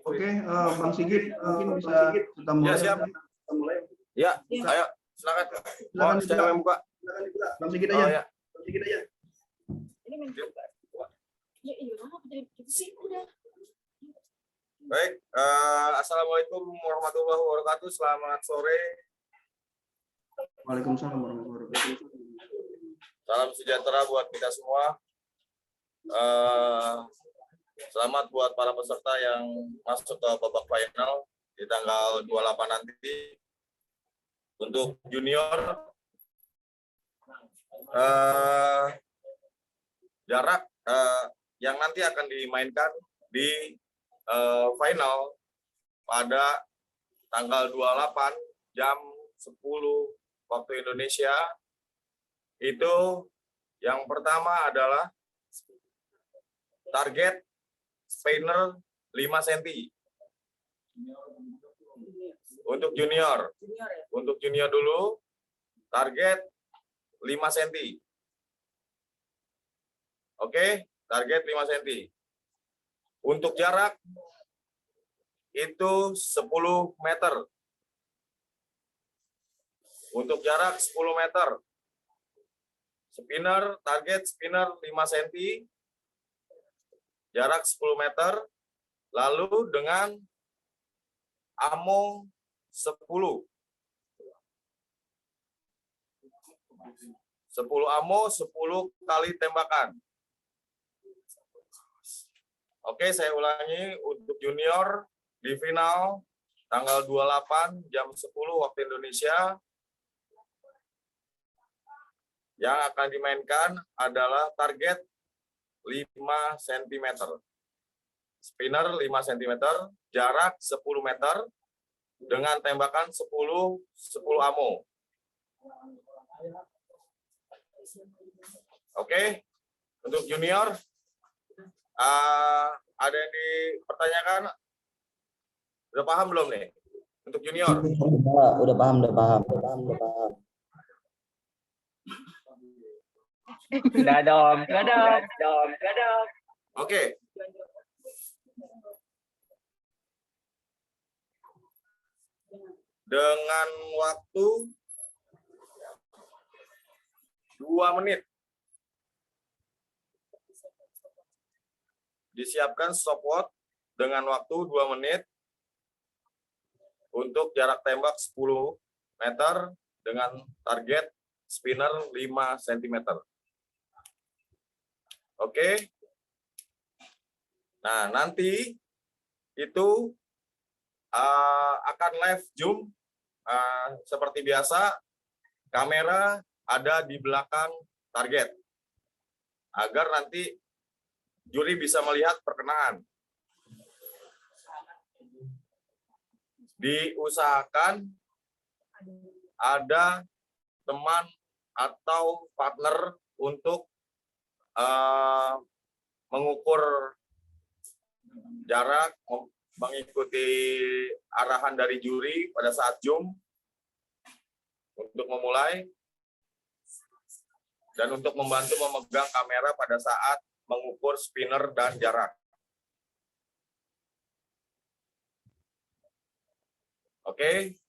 Oke, Bang Sigit mungkin bisa kita mulai. Ya, siap. Ya, ayo silakan. Silakan siapa yang buka? Bang Sigit aja. Ya. Bang Sigit aja. Baik, assalamualaikum warahmatullahi wabarakatuh. Selamat sore. Waalaikumsalam warahmatullahi wabarakatuh. Salam sejahtera buat kita semua. Selamat buat para peserta yang masuk ke babak final di tanggal 28 nanti. Untuk junior, jarak yang nanti akan dimainkan di final pada tanggal 28 jam 10 waktu Indonesia. Itu yang pertama adalah target spinner 5 cm. Untuk junior. Untuk junior dulu, target 5 cm. Oke, target 5 cm. Untuk jarak, itu 10 meter. Untuk jarak 10 meter. Spinner, target spinner 5 cm. Jarak 10 meter. Lalu dengan ammo 10 ammo 10 kali tembakan. Oke, saya ulangi untuk junior di final tanggal 28 jam 10 waktu Indonesia. Yang akan dimainkan adalah target 5 cm. Spinner 5 cm, jarak 10 meter dengan tembakan 10 ammo. Oke, untuk junior ada yang dipertanyakan? Udah paham belum nih? Untuk junior? Udah paham. Udah dong. Oke. Dengan waktu 2 menit. Disiapkan stopwatch dengan waktu 2 menit untuk jarak tembak 10 meter dengan target spinner 5 cm. Oke. Nah, nanti itu akan live zoom seperti biasa, kamera ada di belakang target agar nanti juri bisa melihat perkenaan. Diusahakan ada teman atau partner untuk mengukur jarak, mengikuti arahan dari juri pada saat zoom untuk memulai, dan untuk membantu memegang kamera pada saat mengukur spinner dan jarak. Oke?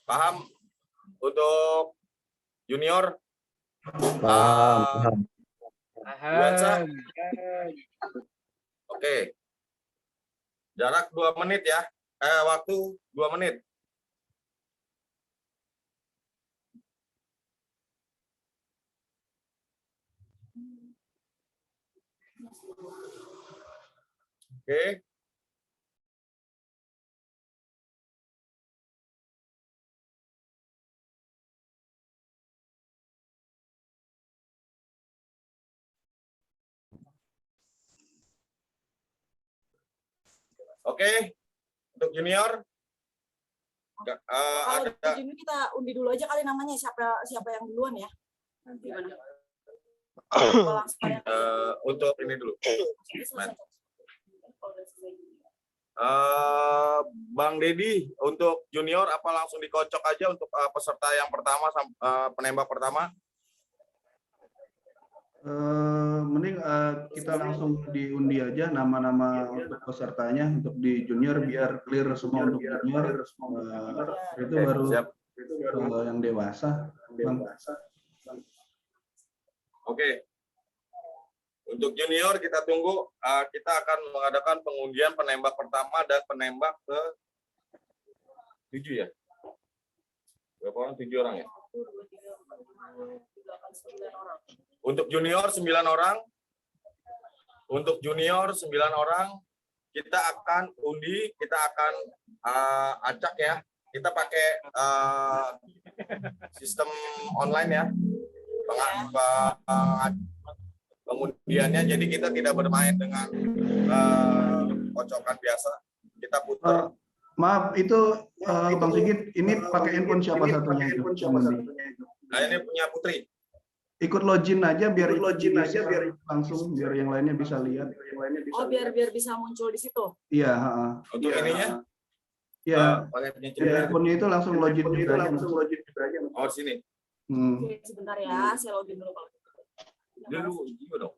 Paham? Untuk junior? Paham. Oke. Jarak 2 menit ya. Waktu 2 menit. Oke. Oke, untuk junior, kalau ada junior kita undi dulu aja kali namanya, siapa yang duluan ya? Untuk ini dulu. Bang Dedi, untuk junior apa langsung dikocok aja untuk peserta yang pertama, penembak pertama? mending kita langsung diundi aja nama-nama untuk pesertanya untuk di junior biar clear semua untuk junior. Itu baru Siap. yang dewasa. Bang. Oke. Untuk junior kita tunggu. Kita akan mengadakan pengundian penembak pertama dan penembak ke 7 ya. Berapa orang? 7 orang ya. Untuk junior 9 orang. Untuk junior 9 orang. Kita akan undi, kita akan acak ya. Kita pakai sistem online ya. Pengundiannya, jadi kita tidak bermain dengan kocokan biasa. Kita putar. Maaf, itu Bang Sigit, ini pakai handphone siapa satunya itu? Nah, ini punya Putri. Ikut login aja biar langsung biar yang lainnya bisa lihat. Oh, biar bisa muncul di situ. Iya, Untuk ininya? Iya. Pakai Handphonenya itu langsung login juga aja. Oh, sini. Oke, sebentar ya, saya login dulu kalau gitu. Dulu juga dong.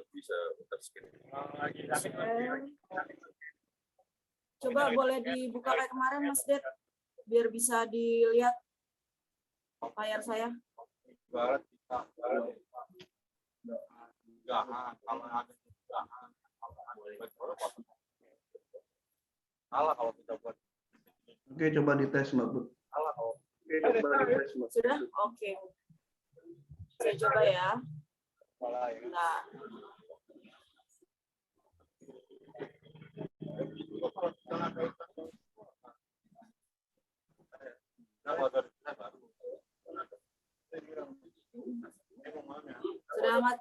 Bisa touchscreen. Coba boleh dibuka kayak kemarin Mas Det, biar bisa dilihat layar saya. Oke, coba dites Mbak Put. Sudah? Oke. Saya coba ya. Nah.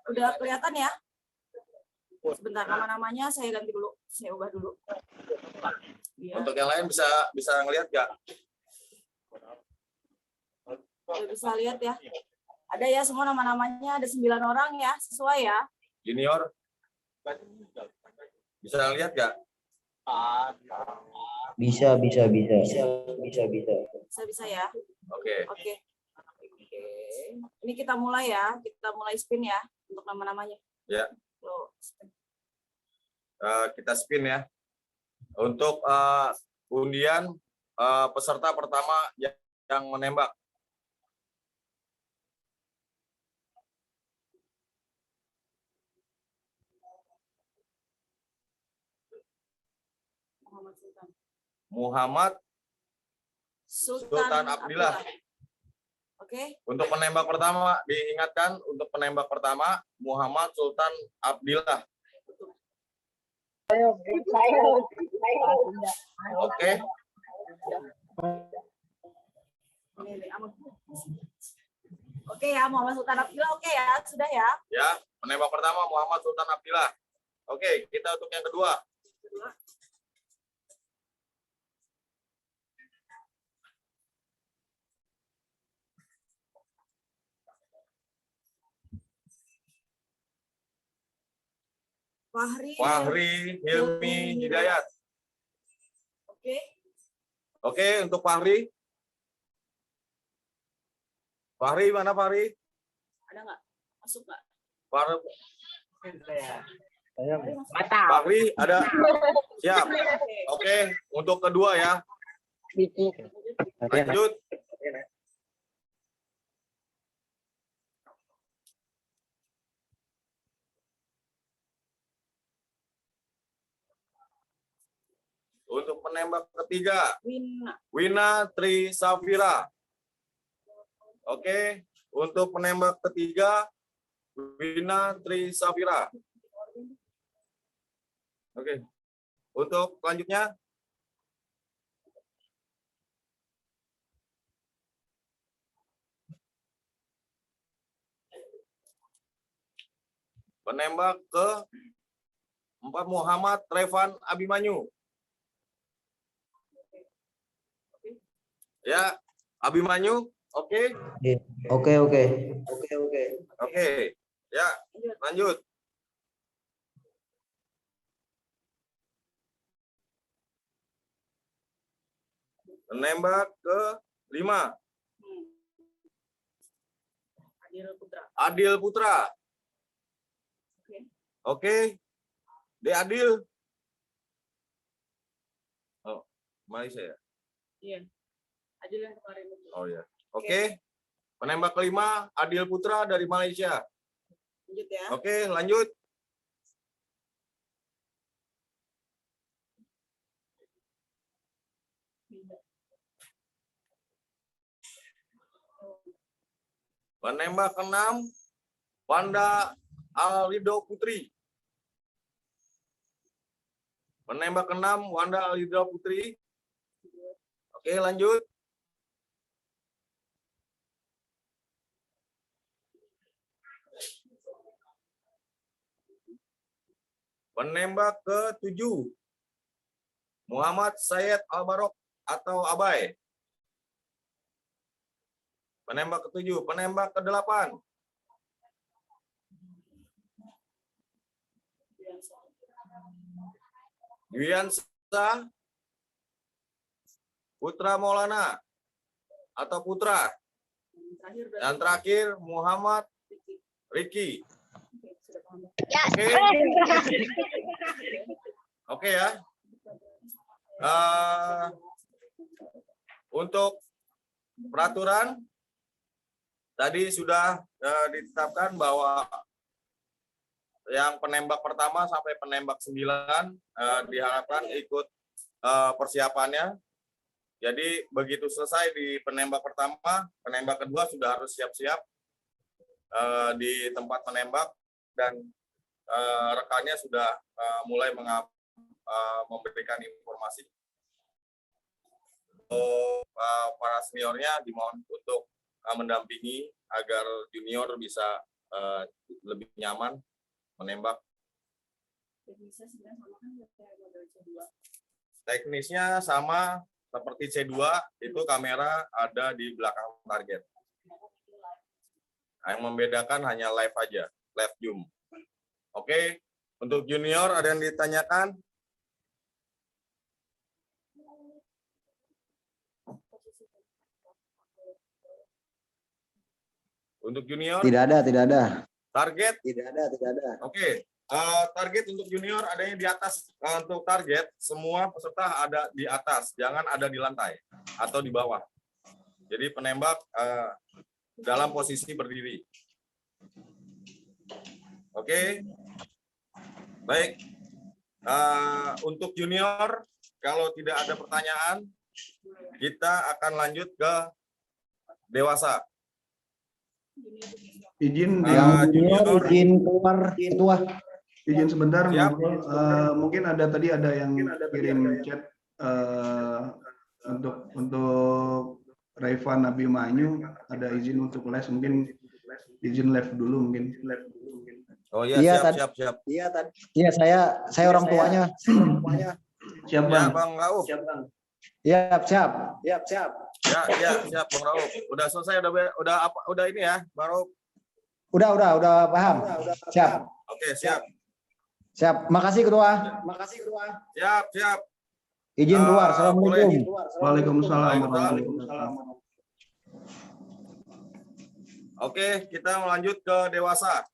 Udah kelihatan ya? Sebentar, nama-namanya saya ganti dulu, saya ubah dulu. Ya. Untuk yang lain bisa ngelihat nggak? Udah bisa lihat ya? Ada ya semua nama-namanya, ada 9 orang ya, sesuai ya? Junior bisa lihat nggak? Bisa Oke. Bisa ya? Oke. Ini kita mulai ya, kita mulai spin ya untuk nama-namanya. Ya. Loh. Kita spin ya. Untuk undian peserta pertama yang menembak. Muhammad Sultan Abdillah. Oke. Untuk penembak pertama diingatkan, untuk penembak pertama Muhammad Sultan Abdillah. Oke. Oke ya, Muhammad Sultan Abdillah. Oke ya, sudah ya. Ya, penembak pertama Muhammad Sultan Abdillah. Oke, kita untuk yang kedua. Fahri Hilmi Hidayat. Oke. Oke, untuk Fahri. Fahri mana Fahri? Ada nggak? Masuk nggak? Fahri ada. Siap. Oke, untuk kedua ya. Lanjut. Untuk penembak ketiga, Wina Tri Safira. Oke, untuk penembak ketiga, Wina Tri Safira. Oke, untuk selanjutnya, penembak ke 4 Muhammad Revan Abimanyu. Ya, Abimanyu, oke? Oke, oke. Oke. Ya, lanjut. Penembak ke-5, Adil Putra. Adil Putra. Oke. Oke. De Adil. Oh, Malaysia ya? Iya. Adil yang kemarin itu. Oh ya. Oke. Penembak ke-5, Adil Putra dari Malaysia. Lanjut ya. Oke, lanjut. Penembak ke-6, Wanda Alido Putri. Penembak ke-6, Wanda Alido Putri. Oke, lanjut. Penembak ke-7, Muhammad Syed Al-Barok atau Abai. Penembak ke-7, penembak ke-8, Dwiansa Putra Maulana atau Putra. Dan terakhir Muhammad Riki. Oke. Oke ya. Untuk peraturan tadi sudah ditetapkan bahwa yang penembak pertama sampai penembak 9 diharapkan ikut persiapannya. Jadi begitu selesai di penembak pertama, penembak kedua sudah harus siap-siap di tempat menembak dan rekannya sudah mulai memberikan informasi. Para seniornya dimohon untuk mendampingi agar junior bisa lebih nyaman menembak. Teknisnya sama seperti C2, itu kamera ada di belakang target. Yang membedakan hanya live aja, live zoom. Oke, untuk junior ada yang ditanyakan? Untuk junior? Tidak ada. Target? Tidak ada. Oke, target untuk junior adanya di atas. Untuk target, semua peserta ada di atas, jangan ada di lantai atau di bawah. Jadi penembak dalam posisi berdiri. Oke, baik. Untuk junior, kalau tidak ada pertanyaan, kita akan lanjut ke dewasa. Izin, junior, izin keluar ketua. izin sebentar. Siap. Mungkin ada yang kirim chat untuk Revan Abimanyu ada izin untuk les, mungkin izin live dulu mungkin. Oh iya, siap. Iya, saya orang tuanya. Siap Ya, Bang. Bang Rauf. Siap. Ya, siap Bang Rauf. Udah selesai, udah ini ya, Bang Rauf. Udah paham. Siap. Oke, siap. Makasih ketua. Siap. Izin keluar. Assalamualaikum. Waalaikumsalam. Oke, kita melanjut ke dewasa.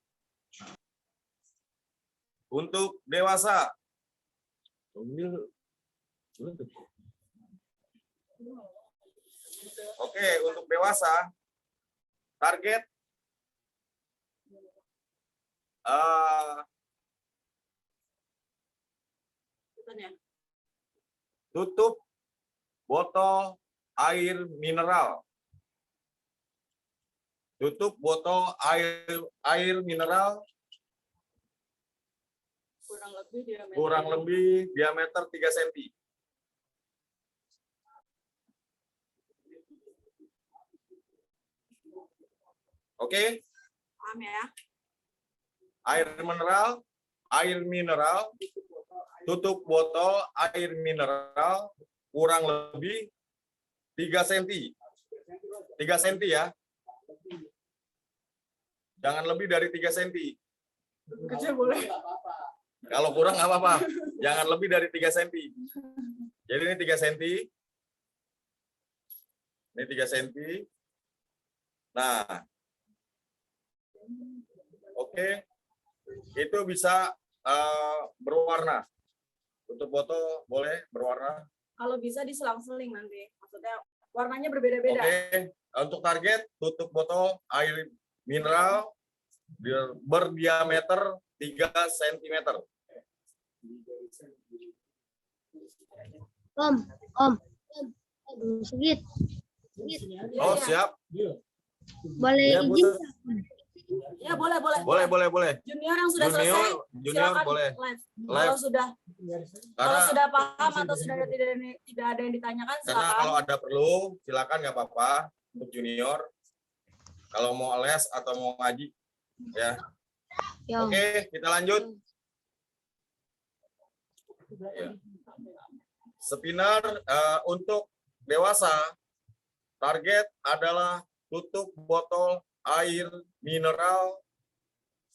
Untuk dewasa. Oke, untuk dewasa, target tutup botol air mineral. Tutup botol air mineral kurang lebih diameter 3 cm. Oke? Paham ya? Air mineral air mineral, tutup botol air mineral kurang lebih 3 cm. 3 cm ya. Jangan lebih dari 3 cm. Kecil boleh. Kalau kurang nggak apa-apa. Jangan lebih dari 3 cm. Jadi ini 3 cm. Ini 3 cm. Nah, oke. Itu bisa berwarna. Tutup botol boleh berwarna. Kalau bisa diselang-seling nanti. Maksudnya warnanya berbeda-beda. Oke. Untuk target tutup botol air mineral berdiameter 3 cm. Om, Sigit, Oh, siap. boleh Ya, Bu. izin? Ya, boleh. Boleh. Junior yang sudah selesai, Junior silakan boleh. live. Live. Kalau Karena paham atau sudah tidak ada yang ditanyakan, Karena silakan. kalau ada perlu, silakan nggak apa-apa untuk junior. Kalau mau les atau mau ngaji, ya. Ya. Oke, kita lanjut. Ya. Spinner untuk dewasa, target adalah tutup botol air mineral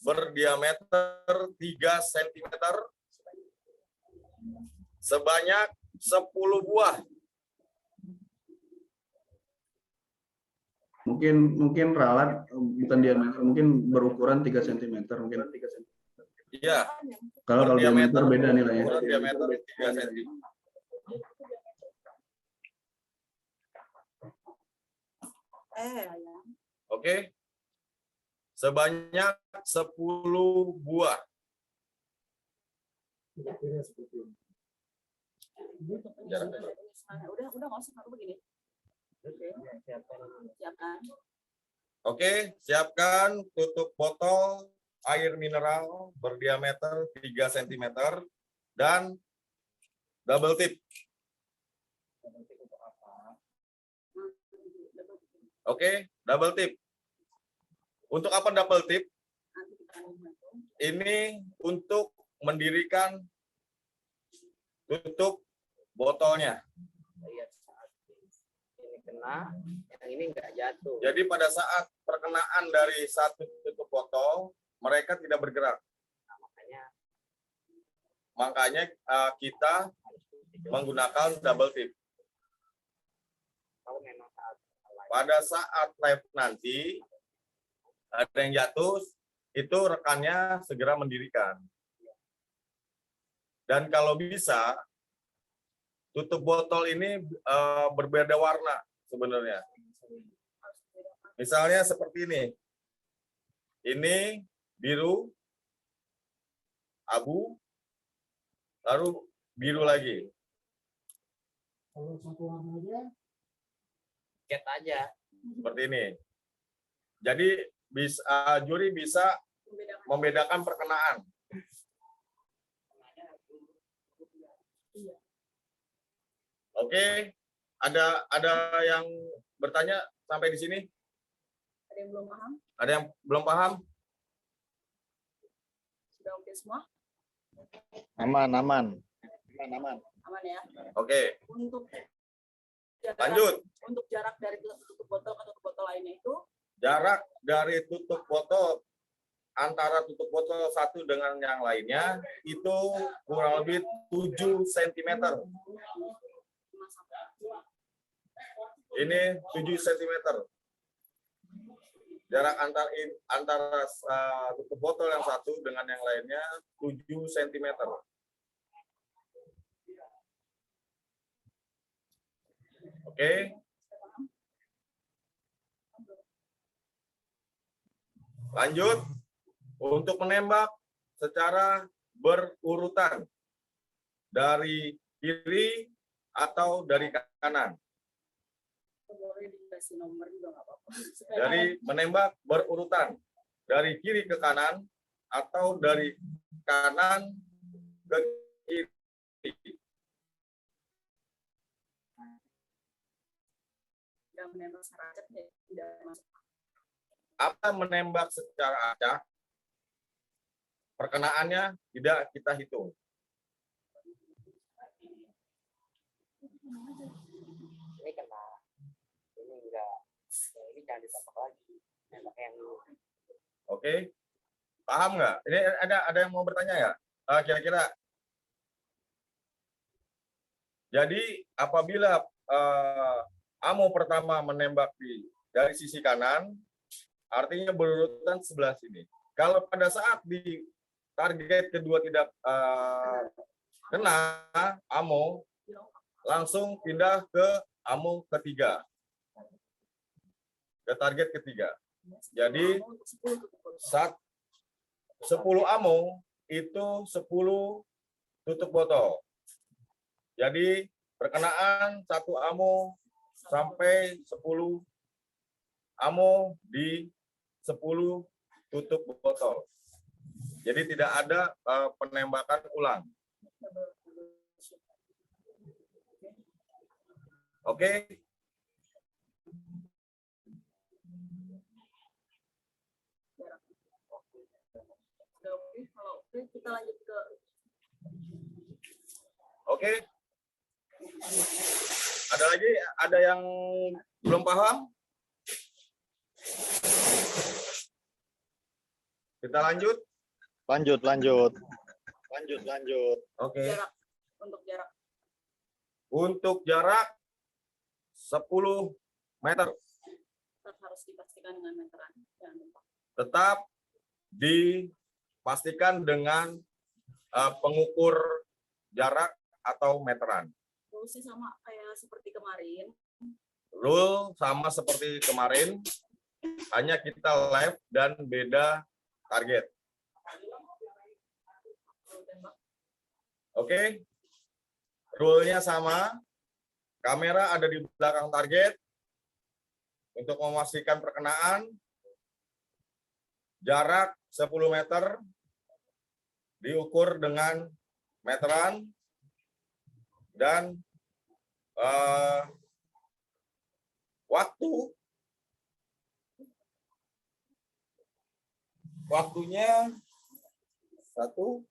berdiameter 3 cm sebanyak 10 buah. Mungkin ralat bukan diameter, mungkin berukuran 3 cm, mungkin 3 cm. Iya. Kalau diameter beda nilainya. Ukuran diameter 3 cm. Ya. Oke. Sebanyak 10 buah. Udah nggak usah aku begini. Siapkan. Oke, siapkan tutup botol air mineral berdiameter 3 cm dan double tip. Oke, double tip. Untuk apa double tip? Ini untuk mendirikan tutup botolnya. Ini kena, yang ini enggak jatuh. Jadi pada saat perkenaan dari satu tutup botol, mereka tidak bergerak. Nah, Makanya kita menggunakan double tip. kalau memang Pada saat live nanti, ada yang jatuh, itu rekannya segera mendirikan. Dan kalau bisa, tutup botol ini berbeda warna sebenarnya. Misalnya seperti ini. Ini biru, abu, lalu biru lagi. cat aja. Seperti ini. Jadi juri bisa membedakan perkenaan. Oke, ada yang bertanya sampai di sini? Ada yang belum paham? Ada yang belum paham? Sudah oke semua? Aman. Aman ya? Oke, Untuk lanjut. Untuk jarak dari tutup botol ke tutup botol lainnya itu Jarak dari tutup botol antara tutup botol satu dengan yang lainnya itu kurang lebih 7 cm. Ini 7 cm. Jarak antara tutup botol yang satu dengan yang lainnya 7 cm. Oke. Lanjut. Untuk menembak secara berurutan dari kiri atau dari kanan. boleh dikasih nomor juga nggak apa-apa. Dari menembak berurutan dari kiri ke kanan atau dari kanan ke kiri. Yang menembak secara acak tidak masuk. Apa menembak secara acak? perkenaannya tidak kita hitung. Ini kena. Ini enggak. Ini jangan ditembak lagi. Nembak yang ini. Oke, paham nggak? Ini ada yang mau bertanya ya? Kira-kira. Jadi apabila ammo pertama menembak dari sisi kanan, artinya berurutan sebelah sini. Kalau pada saat di target kedua tidak kena ammo, langsung pindah ke ammo ketiga, ke target ketiga. Jadi 10 ammo itu 10 tutup botol. Jadi perkenaan 1 ammo sampai 10 ammo di 10 tutup botol. Jadi tidak ada penembakan ulang. Oke. Kalau oke, kita lanjut ke Oke. Ada lagi? Ada yang belum paham? Kita lanjut. Lanjut. Oke. jarak. Untuk jarak. Untuk jarak 10 meter. Tetap harus dipastikan dengan meteran. Jangan lupa. Tetap dipastikan dengan pengukur jarak atau meteran. Rulesnya sama kayak seperti kemarin. Rule sama seperti kemarin, hanya kita live dan beda target. Oke, rule-nya sama. Kamera ada di belakang target untuk memastikan perkenaan. Jarak 10 meter diukur dengan meteran dan waktunya 1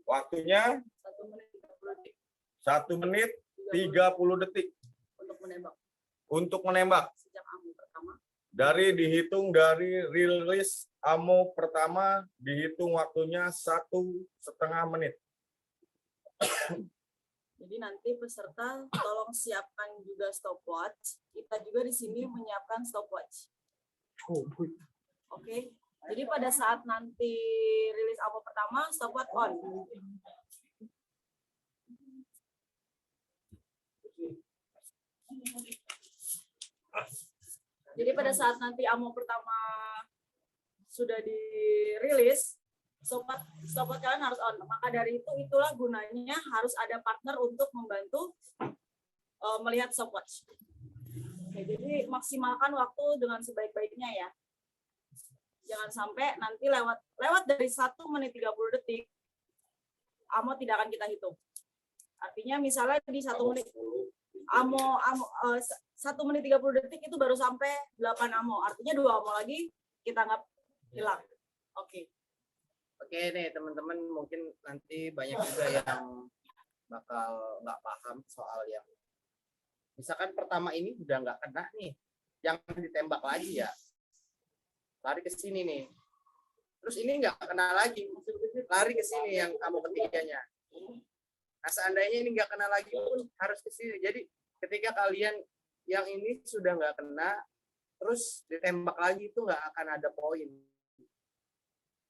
waktunya 1 menit 30 detik untuk menembak. Sejak ammo pertama. Dihitung dari rilis ammo pertama, dihitung waktunya 1,5 menit. Jadi nanti peserta tolong siapkan juga stopwatch. Kita juga di sini menyiapkan stopwatch. Oke. Jadi pada saat nanti rilis ammo pertama, stopwatch on. Jadi pada saat nanti ammo pertama sudah dirilis, stopwatch kalian harus on. Maka dari itu, itulah gunanya harus ada partner untuk membantu melihat stopwatch. Oke, jadi maksimalkan waktu dengan sebaik-baiknya ya. Jangan sampai nanti lewat dari 1 menit 30 detik, ammo tidak akan kita hitung. Artinya misalnya di 1 menit, 1 menit 30 detik itu baru sampai 8 ammo. Artinya 2 ammo lagi kita anggap hilang. Oke. Oke nih teman-teman, mungkin nanti banyak juga yang bakal nggak paham soal yang misalkan pertama ini udah nggak kena nih, jangan ditembak lagi ya, lari ke sini nih, terus ini nggak kena lagi, lari ke sini yang ammo ketiganya. Nah seandainya ini nggak kena lagi pun harus ke sini. Jadi ketika kalian yang ini sudah nggak kena, terus ditembak lagi itu nggak akan ada poin.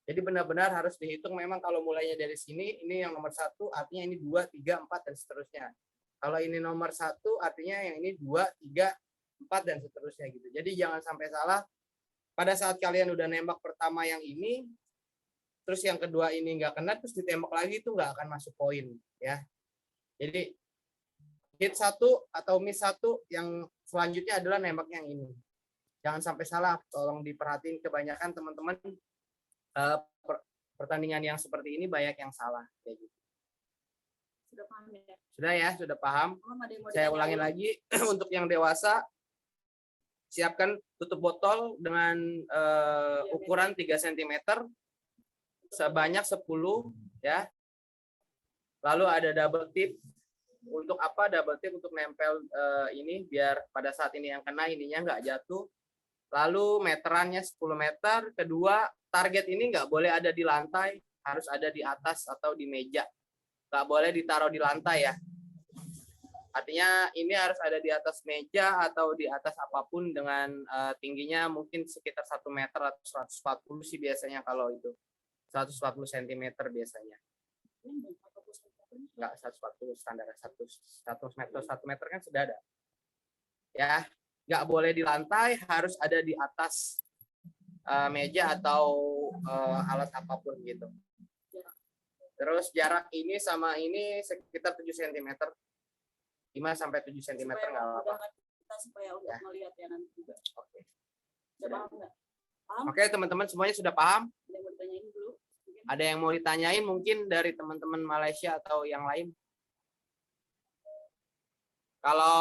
Jadi benar-benar harus dihitung. Memang kalau mulainya dari sini, ini yang nomor 1, artinya ini 2, 3, 4 dan seterusnya. Kalau ini nomor 1, artinya yang ini 2, 3, 4 dan seterusnya gitu. Jadi jangan sampai salah. Pada saat kalian udah nembak pertama yang ini, terus yang kedua ini nggak kena, terus ditembak lagi itu nggak akan masuk poin ya. Jadi hit 1 atau miss 1 yang selanjutnya adalah nembak yang ini. Jangan sampai salah, tolong diperhatiin. Kebanyakan teman-teman pertandingan yang seperti ini banyak yang salah kayak gitu. Sudah paham ya? Sudah ya, sudah paham. Belum ada yang mau Saya ditanya ulangi lagi untuk yang dewasa siapkan tutup botol dengan ukuran 3 cm sebanyak 10 ya. Lalu ada double tip. Untuk apa double tip? Untuk nempel ini biar pada saat ini yang kena ininya nggak jatuh. Lalu meterannya 10 meter. Kedua, target ini nggak boleh ada di lantai, harus ada di atas atau di meja. Nggak boleh ditaruh di lantai ya. Artinya ini harus ada di atas meja atau di atas apapun dengan tingginya mungkin sekitar 1 meter atau 140 sih biasanya kalau itu. 140 cm biasanya. Enggak 140 standar 1 meter kan sudah ada. Ya, nggak boleh di lantai, harus ada di atas meja atau alat apapun gitu. Terus jarak ini sama ini sekitar 7 cm. 5 sampai 7 cm nggak apa-apa. Kita supaya untuk melihat ya nanti juga. Oke. Sudah paham nggak? Paham? Oke, teman-teman semuanya sudah paham? Ada yang mau ditanyain dulu? Mungkin. Ada yang mau ditanyain mungkin dari teman-teman Malaysia atau yang lain? Kalau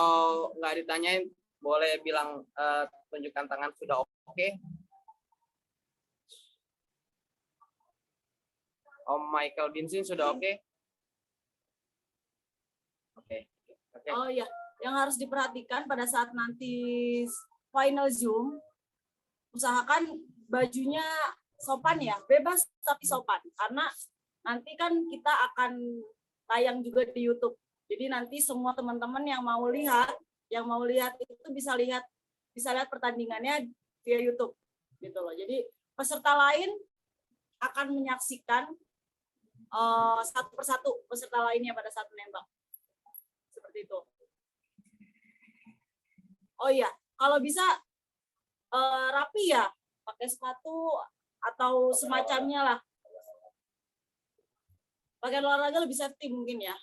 nggak ditanyain, boleh bilang tunjukkan tangan sudah oke. Om Michael Binsin sudah oke? Oke. Oh ya, yang harus diperhatikan pada saat nanti final Zoom, usahakan bajunya sopan ya, bebas tapi sopan. Karena nanti kan kita akan tayang juga di YouTube. Jadi nanti semua teman-teman yang mau lihat itu bisa lihat pertandingannya via YouTube gitu loh. Jadi peserta lain akan menyaksikan satu persatu peserta lainnya pada saat menembak. Seperti itu. Oh iya, kalau bisa rapi ya, pakai sepatu atau semacamnya lah. Pakai olahraga lebih safety mungkin ya.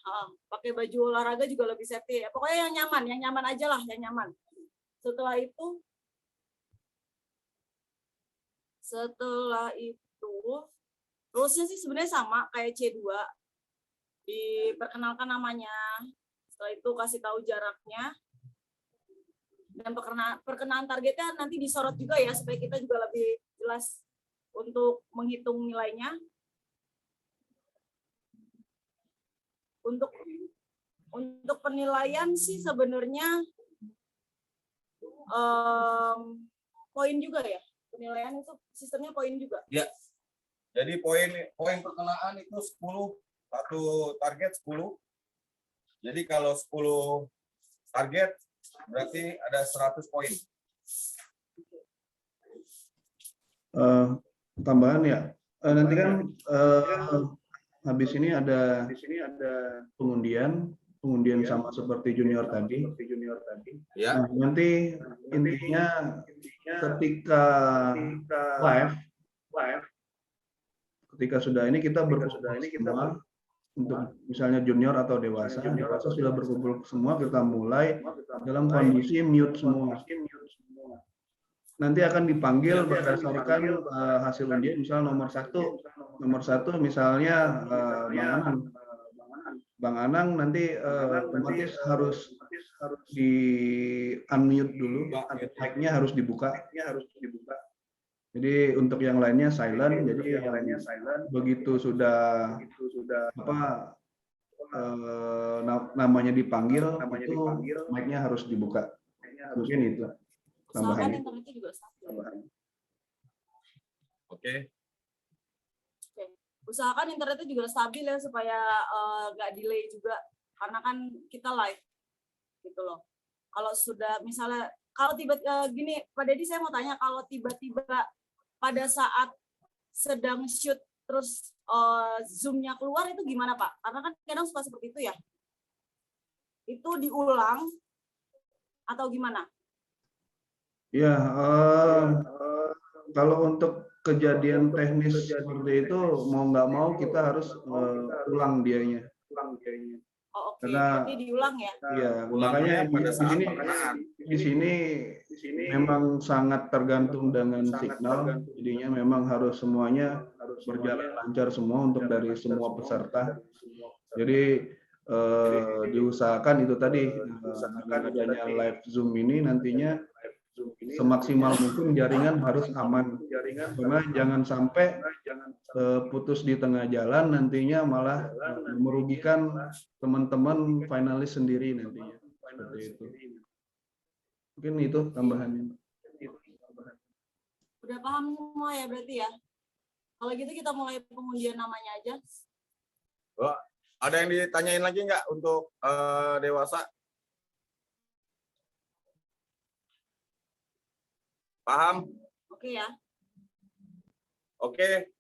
Pakai baju olahraga juga lebih safety. Pokoknya yang nyaman aja lah, yang nyaman. Setelah itu rulesnya sih sebenarnya sama kayak C2. Diperkenalkan namanya. Setelah itu kasih tahu jaraknya. Dan perkenaan targetnya nanti disorot juga ya supaya kita juga lebih jelas untuk menghitung nilainya. Untuk penilaian sih sebenarnya poin juga ya. Penilaian itu sistemnya poin juga. Ya. Jadi poin perkenaan itu 10, satu target 10. Jadi kalau 10 target berarti ada 100 poin. Tambahan ya. Nanti kan habis ini ada pengundian sama seperti junior tadi. Ya. Nah, nanti intinya ketika live ketika sudah ini kita berkumpul semua untuk misalnya junior atau dewasa sudah berkumpul semua, kita mulai dalam kondisi mute semua. Nanti akan dipanggil berdasarkan hasil undian, misalnya nomor satu misalnya Bang Anang nanti otomatis harus di unmute dulu, mic-nya harus dibuka. Jadi untuk yang lainnya silent. Jadi begitu sudah namanya dipanggil, itu mic-nya harus dibuka. Mungkin itu tambahan. Internetnya juga stabil. Oke. Usahakan internetnya juga stabil ya supaya nggak delay juga karena kan kita live gitu loh. Kalau sudah misalnya kalau tiba-tiba gini Pak Dedi, saya mau tanya, kalau tiba-tiba pada saat sedang shoot terus zoom-nya keluar itu gimana Pak? Karena kan kadang suka seperti itu ya. Itu diulang atau gimana? Ya, kalau untuk kejadian teknis seperti itu mau nggak mau kita harus ulang dianya. Oh, oke. Karena Berarti diulang ya? Iya, makanya di sini memang sangat tergantung dengan signal. Jadinya memang harus semuanya berjalan lancar semua untuk dari semua peserta. Jadi diusahakan itu tadi dengan adanya live Zoom ini nantinya semaksimal mungkin jaringan harus aman. Karena jangan sampai putus di tengah jalan, nantinya malah merugikan teman-teman finalis sendiri nantinya. Seperti itu. Mungkin itu tambahannya. Udah paham semua ya berarti ya? Kalau gitu kita mulai pengundian namanya aja. Oh, ada yang ditanyain lagi nggak untuk dewasa? Paham? Oke ya. Oke,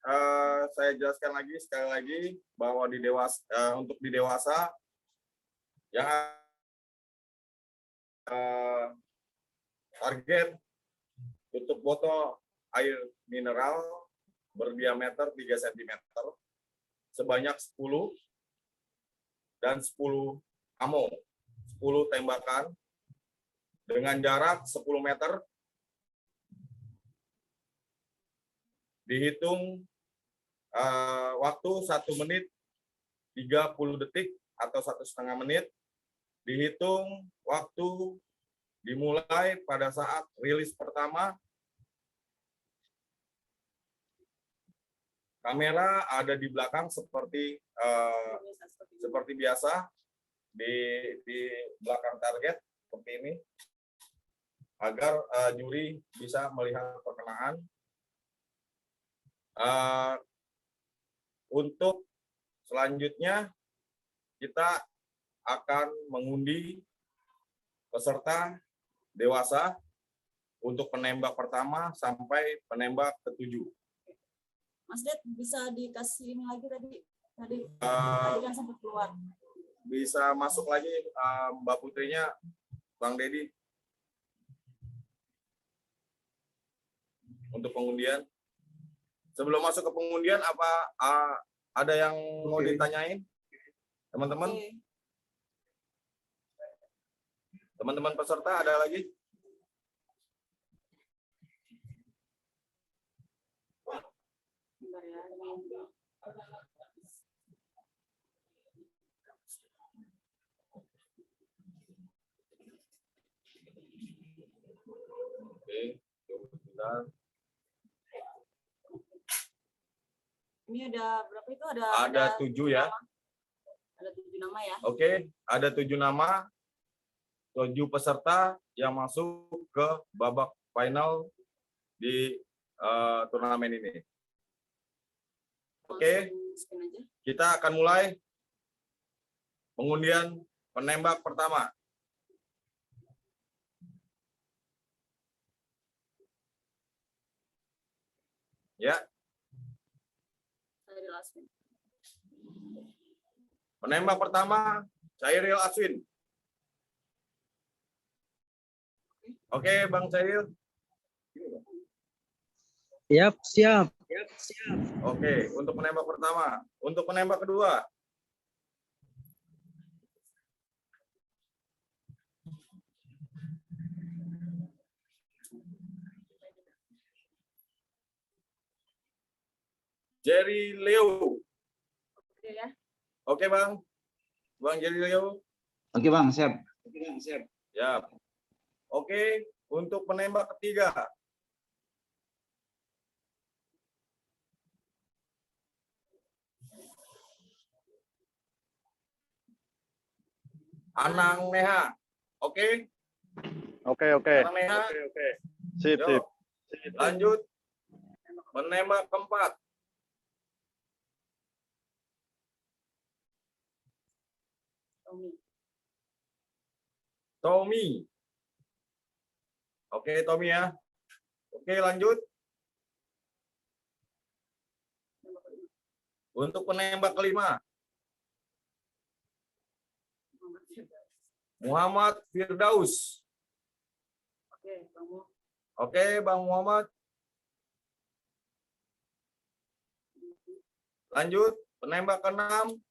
saya jelaskan lagi sekali lagi bahwa di dewasa untuk di dewasa yang target tutup botol air mineral berdiameter 3 cm sebanyak 10 dan 10 ammo, 10 tembakan dengan jarak 10 meter. Dihitung waktu 1 menit 30 detik atau 1,5 menit. Dihitung waktu dimulai pada saat rilis pertama. Kamera ada di belakang seperti biasa di belakang target seperti ini agar juri bisa melihat perkenaan. Untuk selanjutnya kita akan mengundi peserta dewasa untuk penembak pertama sampai penembak ke-7. Mas Ded bisa dikasih ini lagi tadi kan sempat keluar. Bisa masuk lagi Mbak Putrinya, Bang Dedi, untuk pengundian. Sebelum masuk ke pengundian, apa ada yang mau ditanyain, teman-teman? Oke. Teman-teman peserta ada lagi? Bentar ya. Oke, tunggu sebentar. Ini ada berapa itu? Ada 7 ya. Ada 7 nama ya. Oke, ada 7 nama, 7 peserta yang masuk ke babak final di turnamen ini. Oke, Langsung spin aja. kita akan mulai pengundian penembak pertama. Ya, Saya di last spin. penembak pertama Cairil Aswin. Oke, Bang Cairil. Siap. Oke, untuk penembak pertama. Untuk penembak kedua. Jerry Leo. Oke ya. Oke, Bang. Bang Jerry Leo. Oke Bang, siap. Ya. Oke, untuk penembak ketiga. Anang Neha. Oke. Oke. Anang Neha. Sip. Yo. Lanjut. Penembak keempat. Tommy. Oke, Tommy ya. Oke, lanjut. Untuk penembak kelima. Muhammad Firdaus. Oke, Bang Mo. Oke, Bang Muhammad. Lanjut, penembak keenam.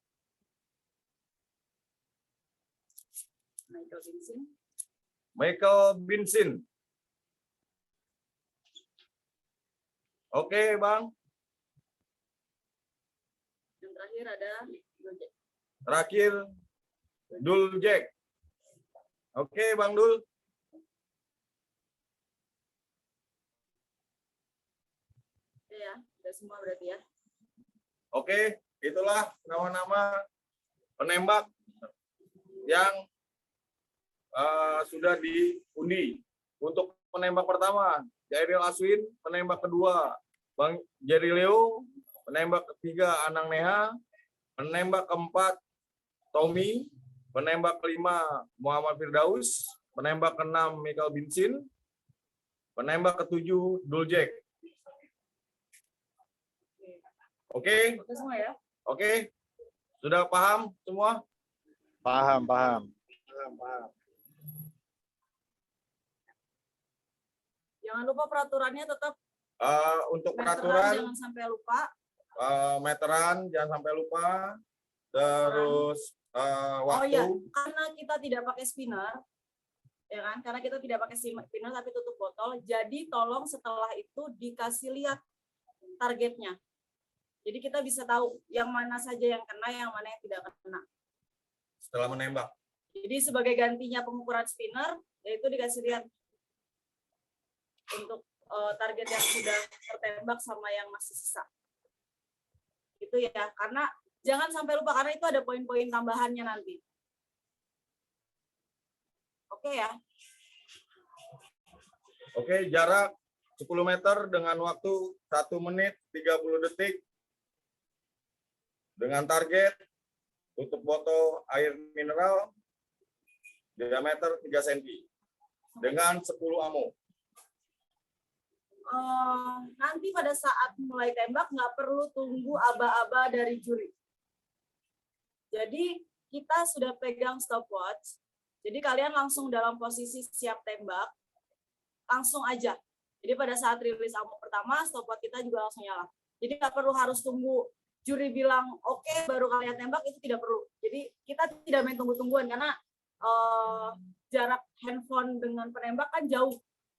Michael Vincent. Michael Vincent. Oke, Bang. Yang terakhir ada Gojek. Terakhir, Dul Jack. Oke, Bang Dul. Udah semua berarti ya. Oke, itulah nama-nama penembak yang sudah diundi. Untuk penembak pertama, Jairil Aswin, penembak kedua, Bang Jerry Leo, penembak ketiga, Anang Neha, penembak keempat, Tommy, penembak kelima, Muhammad Firdaus, penembak keenam, Michael Binsin, penembak ketujuh, Duljek. Oke, Oke semua ya. oke. Sudah paham semua? Paham, paham. Jangan lupa peraturannya tetap Untuk meteran, peraturan jangan sampai lupa. meteran jangan sampai lupa. Terus Oh waktu. iya, karena kita tidak pakai spinner, ya kan? Karena kita tidak pakai spinner tapi tutup botol. Jadi tolong setelah itu dikasih lihat targetnya. Jadi kita bisa tahu yang mana saja yang kena, yang mana yang tidak kena. Setelah menembak. Jadi sebagai gantinya pengukuran spinner, yaitu dikasih lihat untuk target yang sudah tertembak sama yang masih sisa. Itu ya, karena jangan sampai lupa karena itu ada poin-poin tambahannya nanti. Oke ya. Oke, jarak 10 meter dengan waktu 1 menit 30 detik. Dengan target tutup botol air mineral diameter 3 cm dengan 10 ammo. Nanti pada saat mulai tembak nggak perlu tunggu aba-aba dari juri. Jadi kita sudah pegang stopwatch. Jadi kalian langsung dalam posisi siap tembak, langsung aja. Jadi pada saat rilis ammo pertama, stopwatch kita juga langsung nyala. Jadi nggak perlu harus tunggu juri bilang oke, baru kalian tembak, itu tidak perlu. Jadi kita tidak main tunggu-tungguan karena jarak handphone dengan penembak kan jauh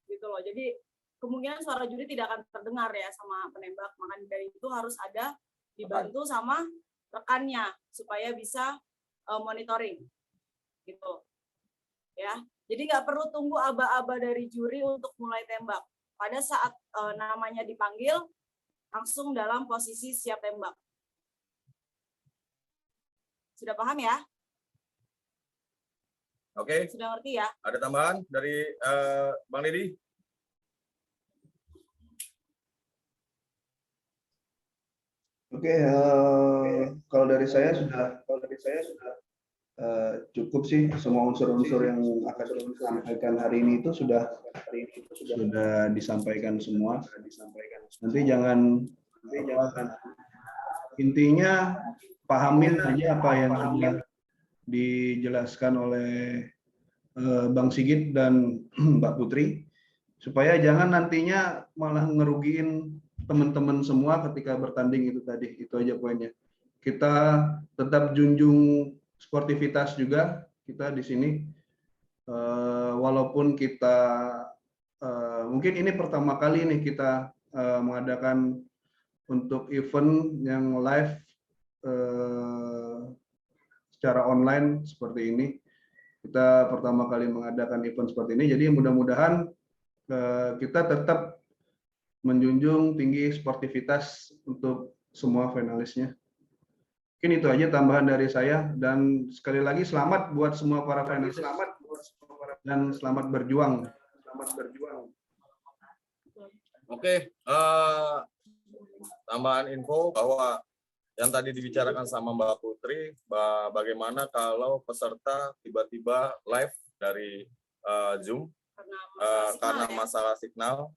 gitu loh. Jadi kemungkinan suara juri tidak akan terdengar ya sama penembak. Makanya dari itu harus ada dibantu sama rekannya supaya bisa monitoring gitu ya. Jadi nggak perlu tunggu aba-aba dari juri untuk mulai tembak. Pada saat namanya dipanggil langsung dalam posisi siap tembak. Sudah paham ya? Oke. Sudah ngerti ya? Ada tambahan dari Bang Didi? Oke, kalau dari saya sudah cukup sih, semua unsur-unsur yang akan disampaikan hari ini itu sudah disampaikan semua. Nanti jangan intinya pahamin aja apa yang sudah dijelaskan oleh Bang Sigit dan Mbak Putri, supaya jangan nantinya malah ngerugiin teman-teman semua ketika bertanding itu tadi. Itu aja poinnya. Kita tetap junjung sportivitas juga kita di sini, walaupun kita mungkin ini pertama kali nih kita mengadakan untuk event yang live secara online seperti ini. Kita pertama kali mengadakan event seperti ini, jadi mudah-mudahan kita tetap menjunjung tinggi sportivitas untuk semua finalisnya. Mungkin itu aja tambahan dari saya, dan sekali lagi selamat buat semua para finalis, dan selamat berjuang. Oke, tambahan info bahwa yang tadi dibicarakan sama Mbak Putri, bagaimana kalau peserta tiba-tiba live dari Zoom karena masalah signal.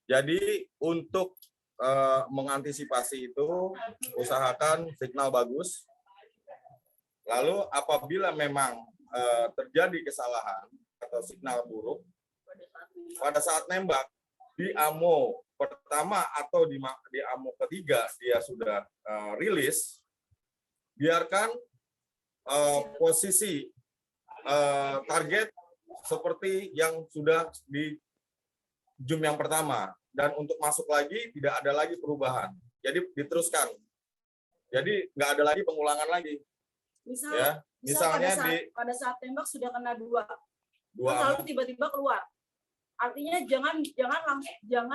Jadi untuk mengantisipasi itu, usahakan signal bagus. Lalu apabila memang terjadi kesalahan atau signal buruk, pada saat nembak di ammo pertama atau di ammo ketiga dia sudah rilis, biarkan posisi target seperti yang sudah di zoom yang pertama, dan untuk masuk lagi tidak ada lagi perubahan. Jadi diteruskan. Jadi nggak ada lagi pengulangan lagi. Misalnya pada saat tembak sudah kena dua lalu tiba-tiba keluar. Artinya jangan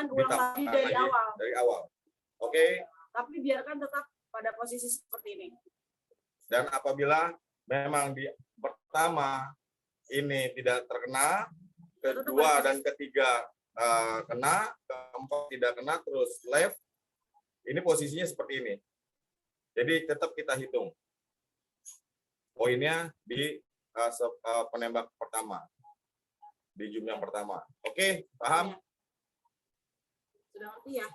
ulang lagi dari awal. Oke. Tapi biarkan tetap pada posisi seperti ini. Dan apabila memang di pertama ini tidak terkena, kedua dan ketiga kena, keempat tidak kena, terus left, ini posisinya seperti ini. Jadi tetap kita hitung poinnya di penembak pertama, di zoom yang pertama. Oke, paham? Sudah ngerti ya?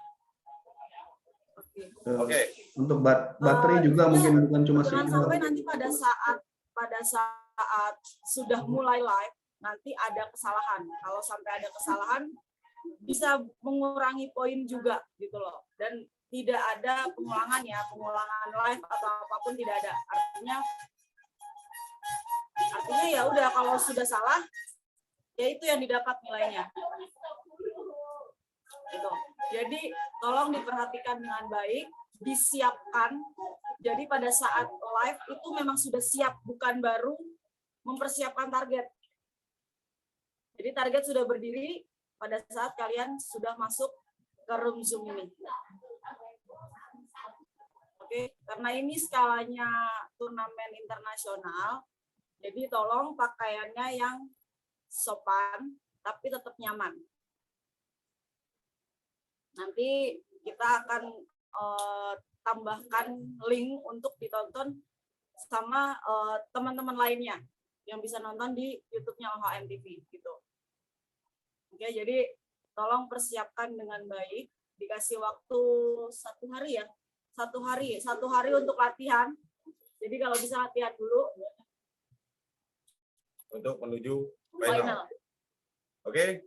Oke. Oke. Untuk baterai juga mungkin bukan cuma Jangan signal. sampai nanti pada saat sudah mulai live nanti ada kesalahan. Kalau sampai ada kesalahan bisa mengurangi poin juga gitu loh. Dan tidak ada pengulangan live atau apapun tidak ada. Artinya ya udah, kalau sudah salah ya itu yang didapat nilainya. Gitu. Jadi tolong diperhatikan dengan baik, disiapkan. Jadi pada saat live itu memang sudah siap, bukan baru mempersiapkan target. Jadi target sudah berdiri pada saat kalian sudah masuk ke room Zoom ini. Oke, karena ini skalanya turnamen internasional, jadi tolong pakaiannya yang sopan tapi tetap nyaman. Nanti kita akan tambahkan link untuk ditonton sama teman-teman lainnya yang bisa nonton di YouTube-nya OHM TV gitu. Oke, jadi tolong persiapkan dengan baik. Dikasih waktu 1 hari ya, 1 hari untuk latihan. Jadi kalau bisa latihan dulu Untuk menuju final. final. Oke.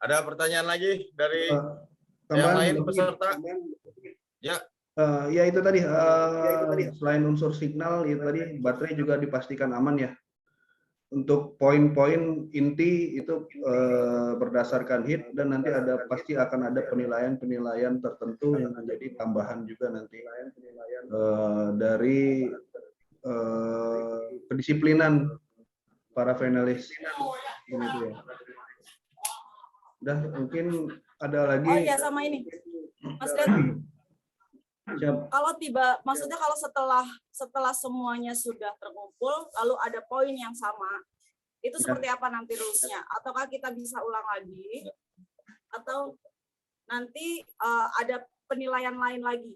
Ada pertanyaan lagi dari yang Tambahan lain lagi. peserta? Ya. Ya itu tadi, selain unsur signal, itu tadi baterai juga dipastikan aman ya. Untuk poin-poin inti itu berdasarkan hit, dan nanti pasti akan ada penilaian tertentu yang menjadi tambahan juga nanti dari kedisiplinan para finalis ini tuh ya. Udah, mungkin ada lagi. Oh iya, sama ini, Mas Ded. Siap. Kalau maksudnya kalau setelah semuanya sudah terkumpul, lalu ada poin yang sama, itu seperti apa nanti rules-nya? Ataukah kita bisa ulang lagi? Atau nanti ada penilaian lain lagi?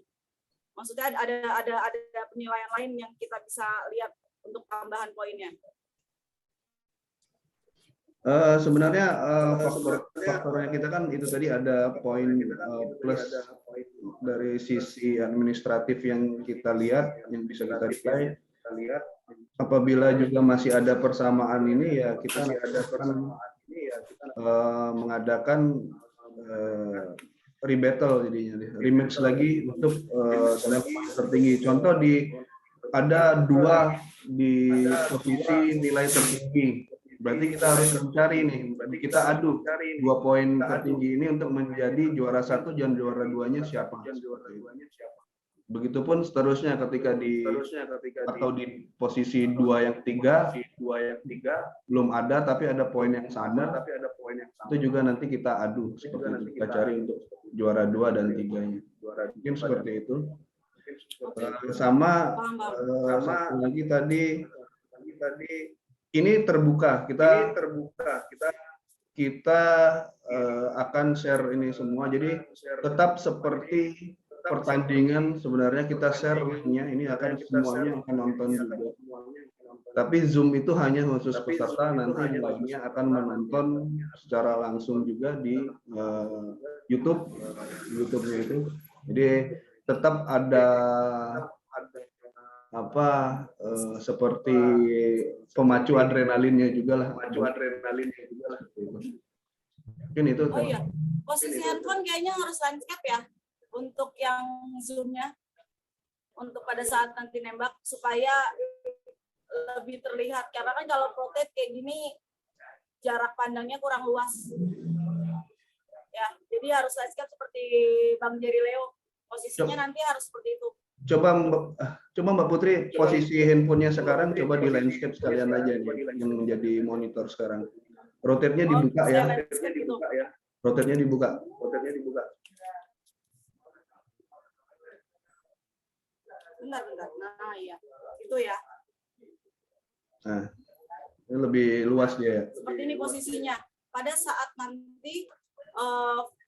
Maksudnya ada penilaian lain yang kita bisa lihat untuk tambahan poinnya? Sebenarnya faktornya kita kan itu tadi ada poin plus dari sisi administratif yang kita lihat, yang bisa kita lihat. Apabila juga masih ada persamaan ini ya kita mengadakan rebattle, jadinya rematch lagi untuk level tertinggi. Contoh ada 2 di posisi nilai tertinggi. Berarti kita harus mencari nih, kita adu 2 poin tertinggi ini untuk menjadi juara 1 dan juara 2-nya siapa. Begitupun seterusnya ketika di posisi 2 yang 3 belum ada tapi ada poin yang sama, itu juga nanti kita adu seperti itu, kita cari untuk juara 2 dan 3-nya. Mungkin seperti itu. Sama satu lagi tadi ini terbuka, kita akan share ini semua, jadi tetap seperti pertandingan sebenarnya kita share linknya, ini akan semuanya akan nonton juga. Tapi Zoom itu hanya khusus peserta, nanti yang lainnya akan menonton secara langsung juga di YouTube-nya itu. Jadi tetap ada seperti pemacu adrenalinnya juga lah. Mungkin itu. Oh iya, posisi handphone kayaknya harus landscape ya untuk yang zoomnya, untuk pada saat nanti nembak supaya lebih terlihat, karena kan kalau rotate kayak gini jarak pandangnya kurang luas ya, jadi harus landscape seperti Bang Jerry Leo, posisinya nanti harus seperti itu. Coba Mbak Putri, posisi handphonenya sekarang coba di landscape sekalian aja nih, yang menjadi monitor sekarang. Rotate-nya dibuka ya. Rotate-nya dibuka. Bentar. Nah, iya. Itu ya. Nah, ini lebih luas dia ya. Seperti ini posisinya. Pada saat nanti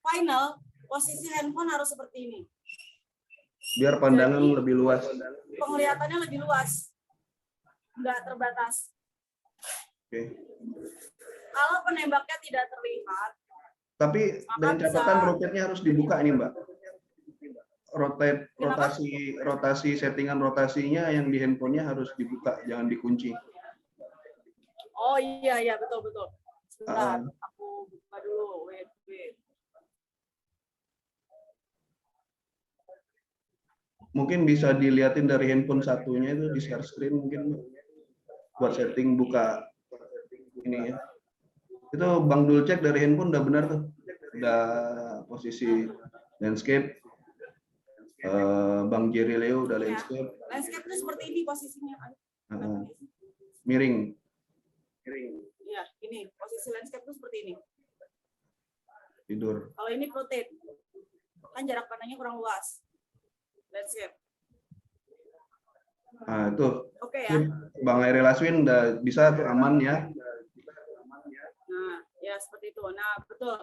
final, posisi handphone harus seperti ini. Biar pandangan Jadi, lebih luas. Penglihatannya lebih luas. Nggak terbatas. Oke. Kalau penembaknya tidak terlihat, Tapi maka dengan catatan bisa- roketnya harus dibuka ini, Mbak. Kenapa? Rotasi settingan rotasinya yang di handphonenya harus dibuka, jangan dikunci. oh iya betul. Sebentar, Ah. aku buka dulu. Wait. Mungkin bisa dilihatin dari handphone satunya itu di share screen mungkin, Mbak. Buat setting buka ini ya. Itu Bang Dul cek dari handphone udah benar tuh. Udah posisi landscape. Bang Jerry Leo udah Ya. landscape. Landscape itu seperti ini posisinya. Miring. Ya, ini posisi landscape itu seperti ini. Tidur. Kalau ini rotate, kan jarak pandangnya kurang luas. Landscape. Nah, itu Oke ya. Bang Airil Aswin udah bisa tuh, aman ya. Nah, ya seperti itu. Nah, betul.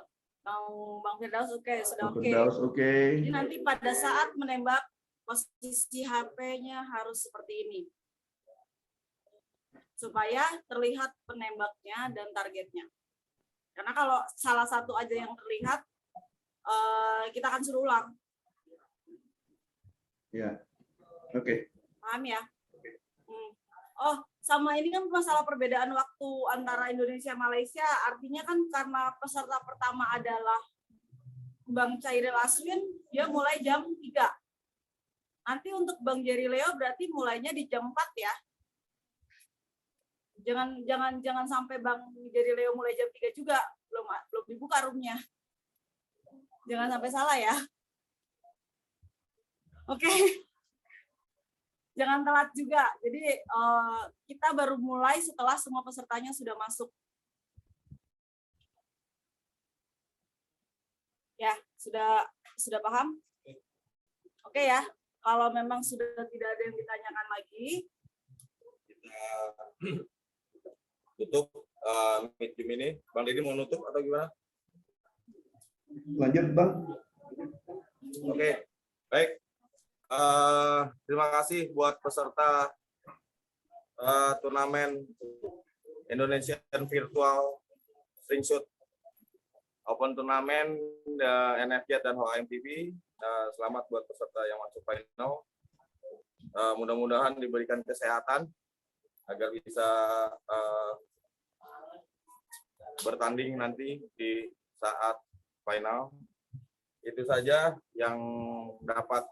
Bang Firdaus oke, sudah oke. Firdaus oke. Jadi nanti pada saat menembak, posisi HP-nya harus seperti ini. Supaya terlihat penembaknya dan targetnya. Karena kalau salah satu aja yang terlihat, kita akan suruh ulang. Ya. Oke. Paham ya? Oh, sama ini kan masalah perbedaan waktu antara Indonesia dan Malaysia. Artinya kan karena peserta pertama adalah Bang Chairil Aswin, dia mulai jam 3. Nanti untuk Bang Jerry Leo berarti mulainya di jam 4 ya. Jangan sampai Bang Jerry Leo mulai jam 3 juga. Belum dibuka roomnya. Jangan sampai salah ya. Oke. Jangan telat juga. Jadi kita baru mulai setelah semua pesertanya sudah masuk. Ya, sudah paham? Oke ya. Kalau memang sudah tidak ada yang ditanyakan lagi, Kita tutup meeting ini. Bang Deddy mau nutup atau gimana? Lanjut, Bang. Oke, baik. Terima kasih buat peserta turnamen Indonesian Virtual Slingshot Open Turnamen NFJ dan HMTV. Selamat buat peserta yang masuk final. Mudah-mudahan diberikan kesehatan agar bisa bertanding nanti di saat final. Itu saja yang dapat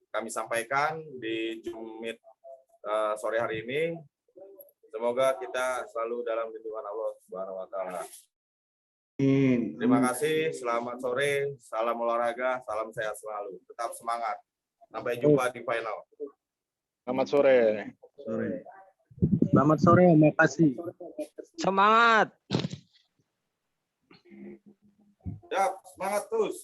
kami sampaikan di Zoom Meet sore hari ini. Semoga kita selalu dalam lindungan Allah Subhanahu wa taala. Terima kasih, selamat sore, salam olahraga, salam sehat selalu. Tetap semangat. Sampai jumpa di final. Selamat sore. Selamat sore, makasih. Semangat. Ya, semangat terus.